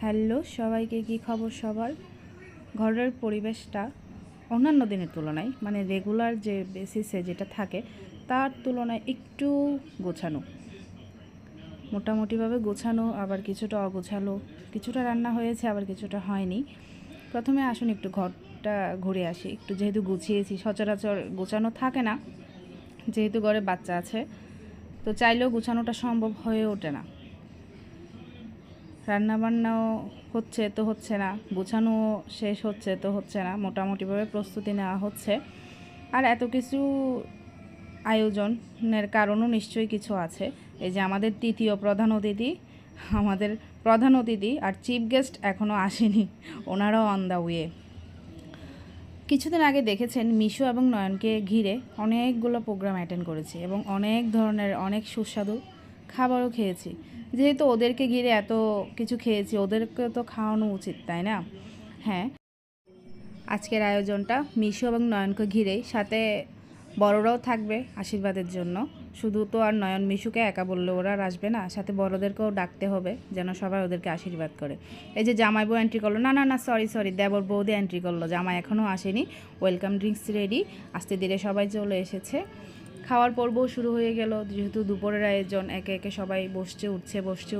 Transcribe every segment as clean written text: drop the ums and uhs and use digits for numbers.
Hello সবাইকে, কি খবর সবার? ঘরের পরিবেশটা অন্যান্য দিনের তুলনায় মানে রেগুলার যে বেসিসে যেটা থাকে তার তুলনায় একটু গোছানো, মোটামুটিভাবে গোছানো, আবার কিছুটা অগোছালো। কিছুটা রান্না হয়েছে, আবার কিছুটা হয়নি। প্রথমে আসুন একটু ঘরটা ঘুরে আসি একটু, যেহেতু গুছিয়েছি। সচরাচর গোছানো থাকে না, যেহেতু ঘরে বাচ্চা আছে, তো চাইলেও গোছানোটা সম্ভব হয়ে ওঠে না। রান্নাবান্নাও হচ্ছে তো হচ্ছে না, গোছানো শেষ হচ্ছে তো হচ্ছে না। মোটামুটিভাবে প্রস্তুতি নেওয়া হচ্ছে। আর এত কিছু আয়োজনের কারণও নিশ্চয়ই কিছু আছে। এই যে আমাদের তৃতীয় প্রধান অতিথি আর চিফ গেস্ট এখনও আসেনি, ওনারাও অন দ্য ওয়ে। কিছুদিন আগে দেখেছেন মিশু এবং নয়নকে ঘিরে অনেকগুলো প্রোগ্রাম অ্যাটেন্ড করেছি এবং অনেক ধরনের অনেক সুস্বাদু খাবারও খেয়েছি। যেহেতু ওদেরকে ঘিরে এত কিছু খেয়েছি, ওদেরকে তো খাওয়ানো উচিত, তাই না? হ্যাঁ, আজকের আয়োজনটা মিশু এবং নয়নকে ঘিরেই, সাথে বড়রাও থাকবে আশীর্বাদের জন্য। শুধু তো আর নয়ন মিশুকে একা বললে ওরা আর আসবে না, সাথে বড়দেরকেও ডাকতে হবে যেন সবাই ওদেরকে আশীর্বাদ করে। এই যে জামাই বউ এন্ট্রি করলো, না সরি দেবর বৌদি এন্ট্রি করলো, জামাই এখনও আসেনি। ওয়েলকাম ড্রিঙ্কস রেডি, আস্তে ধীরে সবাই চলে এসেছে। খাওয়ার পর্বও শুরু হয়ে গেল, যেহেতু দুপুরের আয়োজন। একে একে সবাই বসছে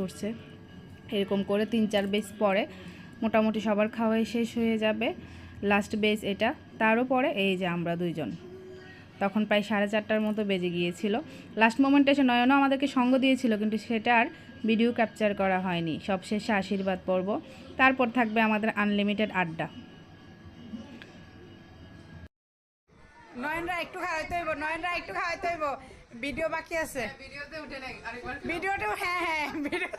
উঠছে এরকম করে 3-4 বেস পরে মোটামুটি সবার খাওয়াই শেষ হয়ে যাবে। লাস্ট বেস এটা, তারও পরে এই যে আমরা দুইজন। তখন প্রায় 4:30টার মতো বেজে গিয়েছিল। লাস্ট মোমেন্টে এসে নয়নও আমাদেরকে সঙ্গ দিয়েছিল, কিন্তু সেটা আর ভিডিও ক্যাপচার করা হয়নি। সবশেষে আশীর্বাদ পর্ব, তারপর থাকবে আমাদের আনলিমিটেড আড্ডা। নয়নরা একটু খাওয়াইতে হইব, ভিডিও বাকি আছে। ভিডিওতে উঠে নাই আরেকবার ভিডিওটা হ্যাঁ ভিডিও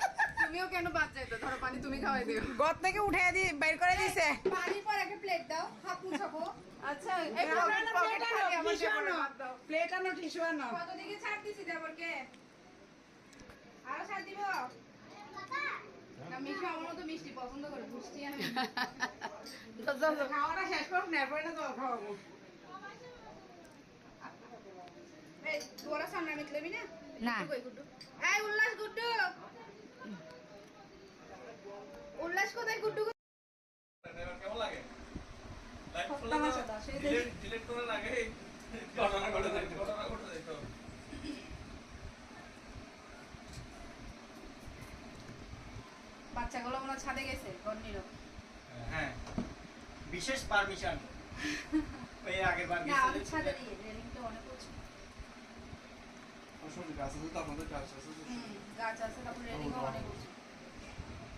তুমিও কেন বাদ যাইতো? ধরো পানি তুমি খাওয়াই দিও। গত থেকে উঠে বের করে দিছে। পানি পর একটা প্লেট দাও, হাত মুছাবো। আচ্ছা এই পকেটে খালি আমার টিস্যু আনো, প্লেট আনো, টিস্যু আনো। কত দিকে ছাড় দিছি দেবরকে? আরো ছাড় দিব? না, মিষ্টি আমার মতো মিষ্টি পছন্দ করে, মিষ্টি আমি। খাওয়াটা শেষ করুক না, এরপরে না তো খাওয়াবো। এই তোরা সামনে মিটলেবি না? না। গুড্ডু এই উল্লাস, গুড্ডু উল্লাস কোথায়? গুড্ডু কেমন লাগে? লাইভ ফলো ডিলিট করার আগে ঘটনা ঘটে যাইতো। বাচ্চাগুলো মনে হয় ছাদে গেছে গন্ডিরও। হ্যাঁ, বিশেষ পারমিশন এই আগের বার না, গেছে। আমি ছাদে দিয়ে রেলিং তো অনেক উঁচু। আসলে গাছ আছে তো, আপনাদের গাছ আছে। গাছ আছে, তারপর রেলিংও অনেক উঁচু।